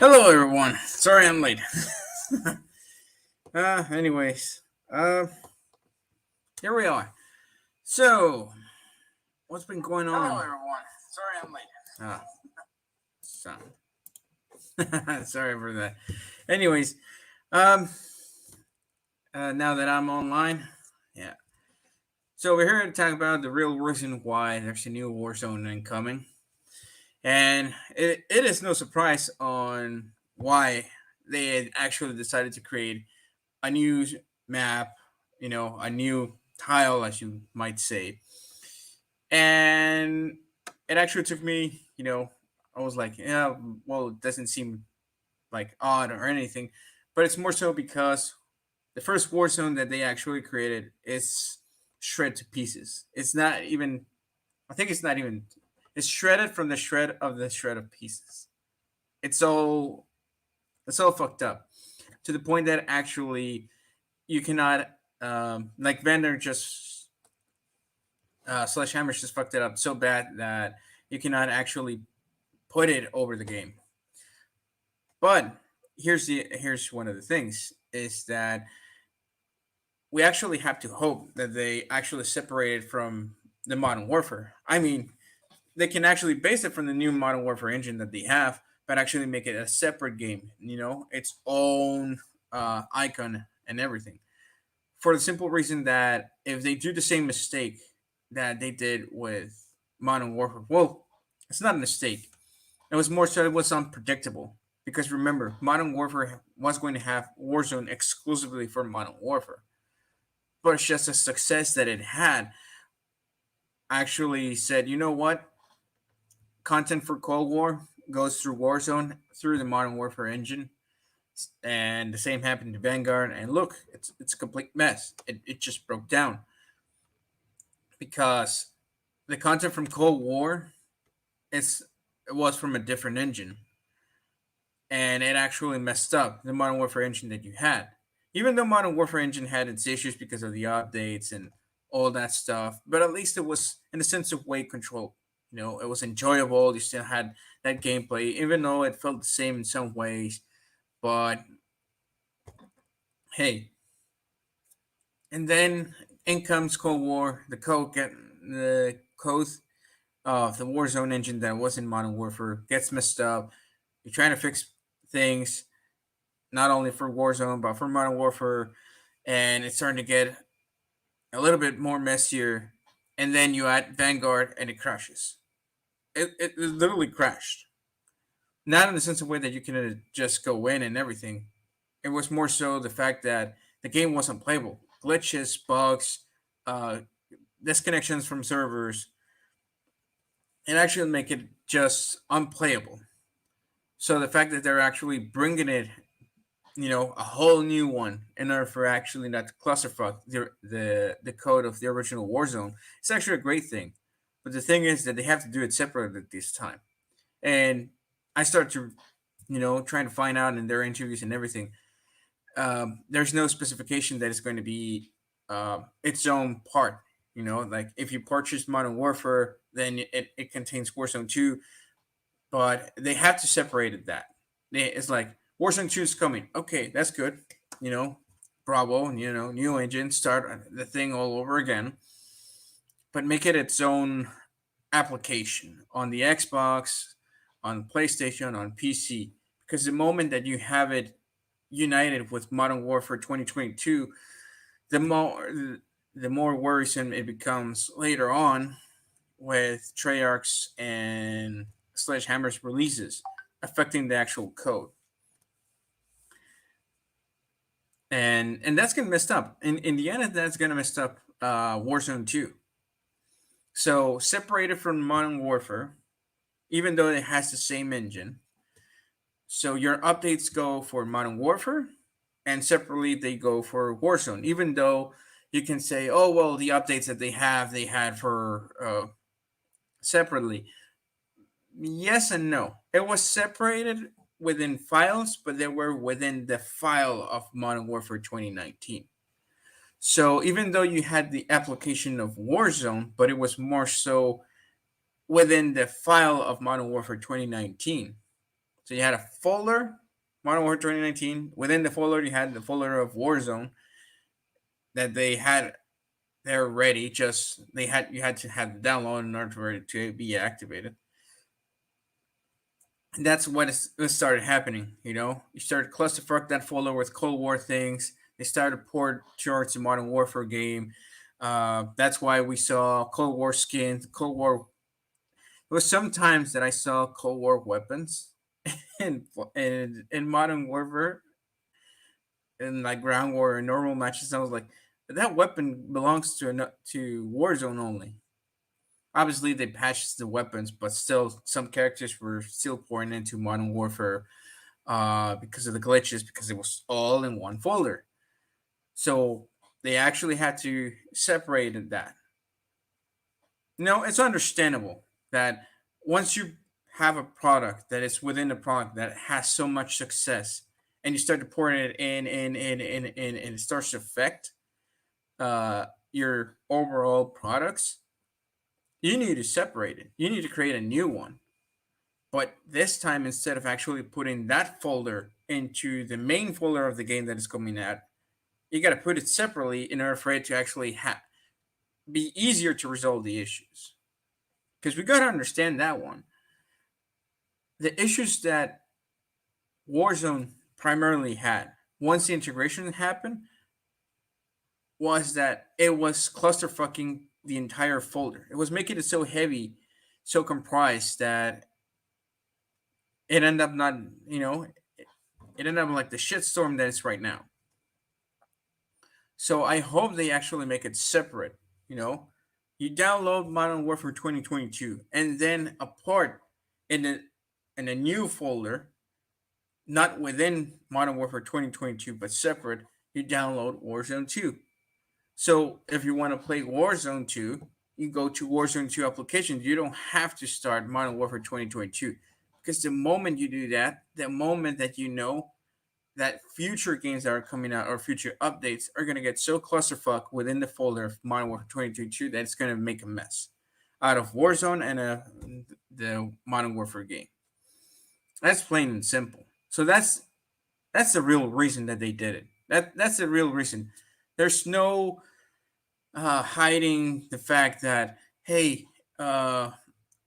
Hello, everyone. Sorry I'm late. Anyways, here we are. So, what's been going on? Hello, everyone. Sorry I'm late. Ah, so. Sorry for that. Anyways, um, now that I'm online, yeah. So we're here to talk about the real reason why there's a new Warzone incoming, and it is no surprise on why they had actually decided to create a new map, a new tile, as you might say. And it actually took me, I was like, yeah, well, it doesn't seem like odd or anything, but it's more so because the first Warzone that they actually created is shred to pieces. It's not even, I think it's not even, it's shredded from the shred of pieces. It's all, it's all fucked up to the point that actually you cannot like Vander just Sledgehammer just fucked it up so bad that you cannot actually put it over the game. But here's one of the things is that we actually have to hope that they actually separate it from the Modern Warfare. I mean, they can actually base it from the new Modern Warfare engine that they have, but actually make it a separate game. Its own icon and everything. For the simple reason that if they do the same mistake that they did with Modern Warfare, well, it's not a mistake. It was more so it was unpredictable. Because remember, Modern Warfare was going to have Warzone exclusively for Modern Warfare. But it's just a success that it had actually said, you know what? Content for Cold War goes through Warzone, through the Modern Warfare engine. And the same happened to Vanguard. And look, it's a complete mess. It just broke down because the content from Cold War is it was from a different engine, and it actually messed up the Modern Warfare engine that you had. Even though Modern Warfare engine had its issues because of the updates and all that stuff, but at least it was in a sense of weight control. It was enjoyable. You still had that gameplay, even though it felt the same in some ways. But hey, and then in comes Cold War. The code of the Warzone engine that was in Modern Warfare gets messed up. You're trying to fix things not only for Warzone but for Modern Warfare, and it's starting to get a little bit more messier. And then you add Vanguard, and it crashes. It literally crashed. Not in the sense of way that you can just go in and everything. It was more so the fact that the game wasn't playable. Glitches, bugs, uh, disconnections from servers, and actually make it just unplayable. So the fact that they're actually bringing it, a whole new one in order for actually not to clusterfuck the code of the original Warzone, it's actually a great thing. But the thing is that they have to do it separately this time. And I start to, trying to find out in their interviews and everything. There's no specification that it's going to be its own part. Like if you purchase Modern Warfare, then it contains Warzone 2, but they have to separate that. It's like Warzone 2 is coming. Okay, that's good. You know, Bravo, new engine, start the thing all over again, but make it its own application on the Xbox, on PlayStation, on PC. Because the moment that you have it united with Modern Warfare 2022, the more worrisome it becomes later on with Treyarch's and Sledgehammer's releases affecting the actual code. And that's gonna mess up. In the end, that's gonna mess up Warzone 2. So separated from Modern Warfare, even though it has the same engine. So your updates go for Modern Warfare, and separately they go for Warzone. Even though you can say, oh well, the updates that they had for separately. Yes and no. It was separated within files, but they were within the file of Modern Warfare 2019. So even though you had the application of Warzone, but it was more so within the file of Modern Warfare 2019. So you had a folder, Modern Warfare 2019. Within the folder, you had the folder of Warzone that they had there ready. Just they had you had to have the download in order for it to be activated. And that's what it started happening. You started clusterfuck that folder with Cold War things. They started port charts in Modern Warfare game. That's why we saw Cold War skins, Cold War. It was sometimes that I saw Cold War weapons in Modern Warfare in like ground war and normal matches. I was like, that weapon belongs to Warzone only. Obviously, they patched the weapons, but still, some characters were still pouring into Modern Warfare because of the glitches, because it was all in one folder. So they actually had to separate that. It's understandable that once you have a product that is within a product that has so much success, and you start to pour it in, and it starts to affect your overall products, you need to separate it. You need to create a new one. But this time, instead of actually putting that folder into the main folder of the game that is coming out, you got to put it separately in order for it to actually be easier to resolve the issues. Because we got to understand that one. The issues that Warzone primarily had once the integration happened was that it was clusterfucking the entire folder. It was making it so heavy, so comprised that it ended up not, it ended up like the shitstorm that it's right now. So I hope they actually make it separate. You download Modern Warfare 2022 and then a part in a new folder, not within Modern Warfare 2022 but separate. You download Warzone 2. So if you want to play Warzone 2, you go to Warzone 2 applications. You don't have to start Modern Warfare 2022 because the moment you do that, the moment that you know that future games that are coming out or future updates are going to get so clusterfuck within the folder of Modern Warfare 2022 that it's going to make a mess out of Warzone and the Modern Warfare game. That's plain and simple. So that's the real reason that they did it. That's the real reason. There's no hiding the fact that hey, a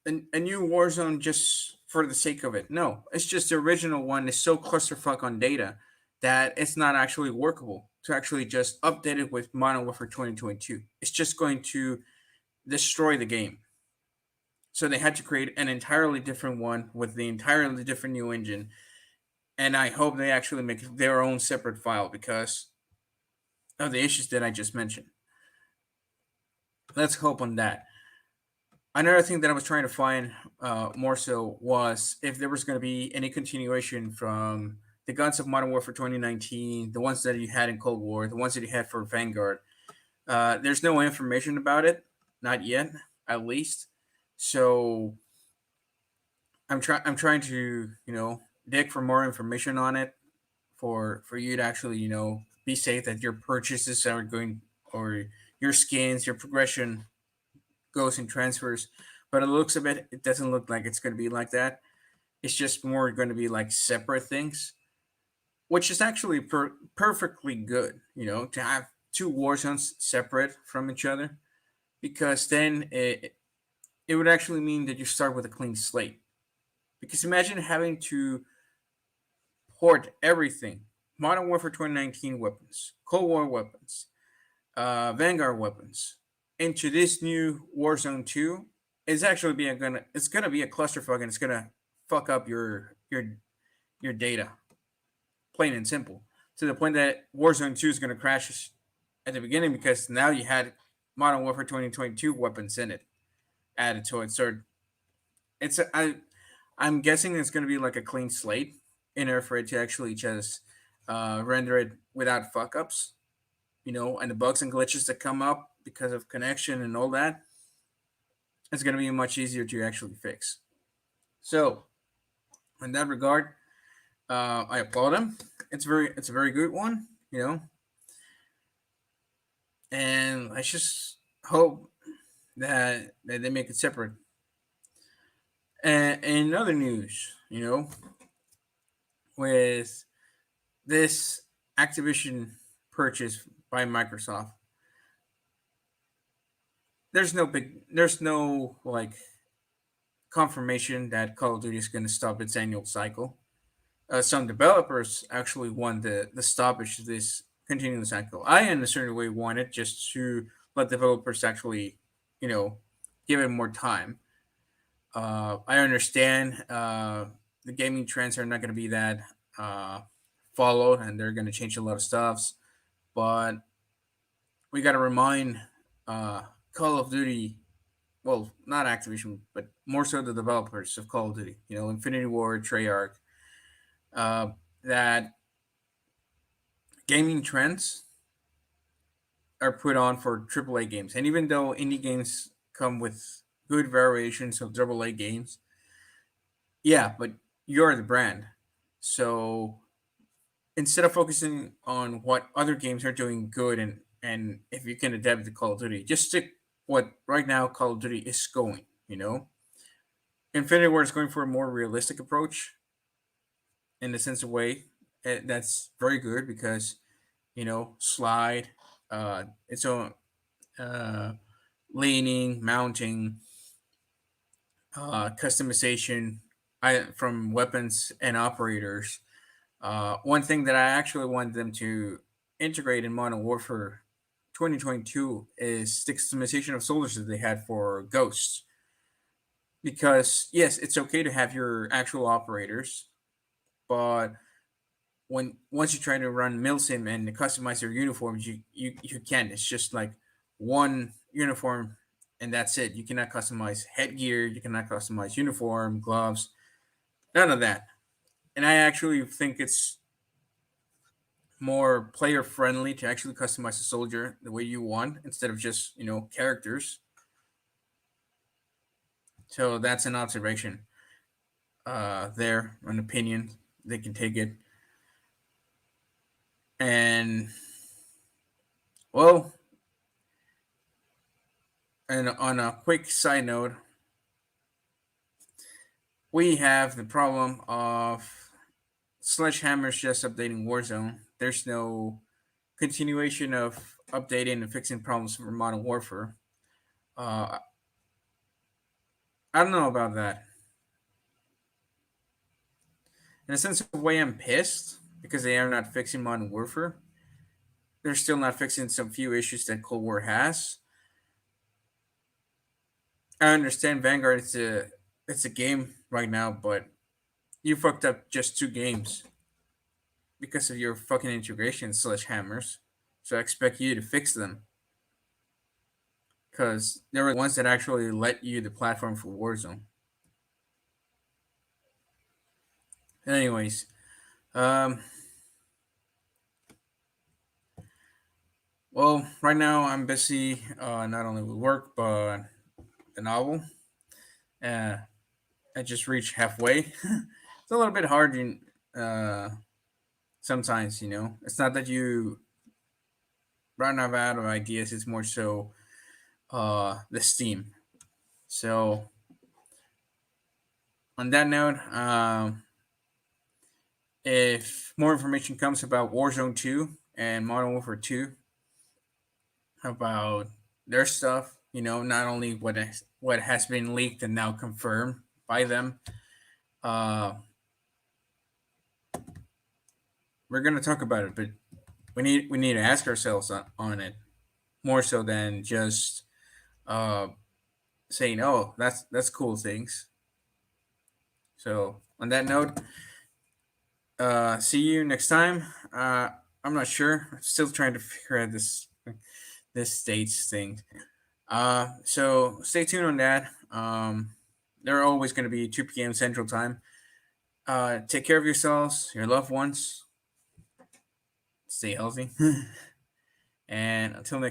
new Warzone just for the sake of it. No, it's just the original one is so clusterfuck on data that it's not actually workable to actually just update it with Modern Warfare 2022. It's just going to destroy the game. So they had to create an entirely different one with the entirely different new engine. And I hope they actually make their own separate file because of the issues that I just mentioned. Let's hope on that. Another thing that I was trying to find more so was if there was going to be any continuation from the guns of Modern Warfare 2019, the ones that you had in Cold War, the ones that you had for Vanguard. There's no information about it, not yet, at least. So I'm trying to dig for more information on it for you to actually be safe that your purchases are going or your skins, your progression goes and transfers. But it looks of it doesn't look like it's going to be like that. It's just more going to be like separate things, which is actually perfectly good, to have two war zones separate from each other, because then it would actually mean that you start with a clean slate. Because imagine having to port everything Modern Warfare 2019 weapons, Cold War weapons, Vanguard weapons into this new Warzone 2. It's actually it's gonna be a clusterfuck and it's gonna fuck up your data, plain and simple, to the point that Warzone 2 is gonna crash at the beginning because now you had Modern Warfare 2022 weapons in it added to it. So I'm guessing it's gonna be like a clean slate in order for it to actually just render it without fuck ups, and the bugs and glitches that come up because of connection and all that. It's going to be much easier to actually fix. So, in that regard, I applaud them. It's a very good one, and I just hope that they make it separate. And in other news, with this Activision purchase by Microsoft, there's no like confirmation that Call of Duty is going to stop its annual cycle. Some developers actually want the stoppage of this continuing cycle. I, in a certain way, want it just to let developers actually, you know, give it more time. I understand the gaming trends are not going to be that uh, followed, and they're going to change a lot of stuffs. But we got to remind uh, Call of Duty, well, not Activision, but more so the developers of Call of Duty, Infinity Ward, Treyarch, uh, that gaming trends are put on for AAA games. And even though indie games come with good variations of AA games, yeah, but you're the brand. So instead of focusing on what other games are doing good and if you can adapt to Call of Duty, just stick what right now Call of Duty is going. Infinity Ward is going for a more realistic approach in the sense of way that's very good because slide its own uh, leaning, mounting, customization from weapons and operators. One thing that I actually want them to integrate in Modern Warfare 2022 is the customization of soldiers that they had for Ghosts. Because yes, it's okay to have your actual operators, but when once you try to run milsim and customize your uniforms, you can. It's just like one uniform and that's it. You cannot customize headgear, you cannot customize uniform, gloves, none of that. And I actually think it's more player friendly to actually customize a soldier the way you want instead of just characters. So that's an observation there, an opinion. They can take it. And well, and on a quick side note, we have the problem of Sledgehammer's just updating Warzone. There's no continuation of updating and fixing problems for Modern Warfare. Uh, I don't know about that. In a sense of way, I'm pissed because they are not fixing Modern Warfare. They're still not fixing some few issues that Cold War has. I understand Vanguard it's a game right now, but you fucked up just 2 games because of your fucking integration hammers. So I expect you to fix them because they were the ones that actually let you the platform for Warzone. Anyways, um, well, right now I'm busy not only with work but the novel. Uh, I just reached halfway. It's a little bit hard, sometimes. It's not that you run out of ideas; it's more so the steam. So on that note, if more information comes about Warzone 2 and Modern Warfare 2, about their stuff, not only what has been leaked and now confirmed by them, uh, we're gonna talk about it. But we need to ask ourselves on it more so than just uh, saying, "Oh, that's cool things." So on that note, see you next time. I'm not sure. I'm still trying to figure out this states thing. So stay tuned on that. They're always going to be 2 p.m. Central Time. Take care of yourselves, your loved ones. Stay healthy. And until next